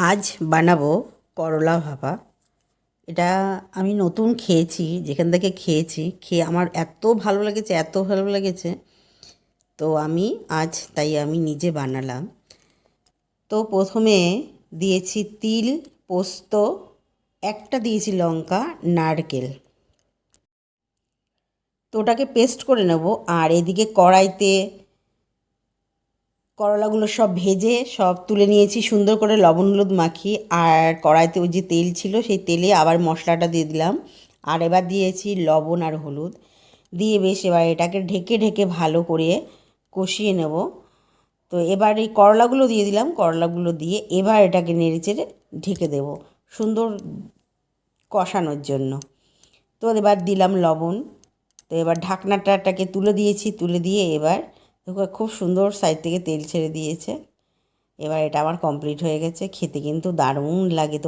আজ বানাবো করলা ভাপা। এটা আমি নতুন খেয়েছি, যেখান থেকে খেয়েছি খেয়ে আমার এত ভালো লেগেছে, এত ভালো লেগেছে, তো আমি আজ তাই আমি নিজে বানালাম। তো প্রথমে দিয়েছি তিল, পোস্ত, একটা দিয়েছি লঙ্কা, নারকেল। তো ওটাকে পেস্ট করে নেব। আর এদিকে কড়াইতে করলাগুলো সব ভেজে সব তুলে নিয়েছি সুন্দর করে লবণ হলুদ মাখিয়ে। আর কড়াইতে ওই যে তেল ছিল সেই তেলে আবার মশলাটা দিয়ে দিলাম। আর এবার দিয়েছি লবণ আর হলুদ দিয়ে বেশ এবার এটাকে ঢেকে ঢেকে ভালো করে কষিয়ে নেব। তো এবার এই করলাগুলো দিয়ে দিলাম, করলাগুলো দিয়ে এবার এটাকে নেড়েচেড়ে ঢেকে দেব সুন্দর কষানোর জন্য। তো এবার দিলাম লবণ। তো এবার ঢাকনাটাকে তুলে দিয়েছি, তুলে দিয়ে এবার দেখো খুব সুন্দর সাইড থেকে তেল ছেড়ে দিয়েছে। এবার এটা আমার কমপ্লিট হয়ে গেছে। খেতে কিন্তু দারুণ লাগে।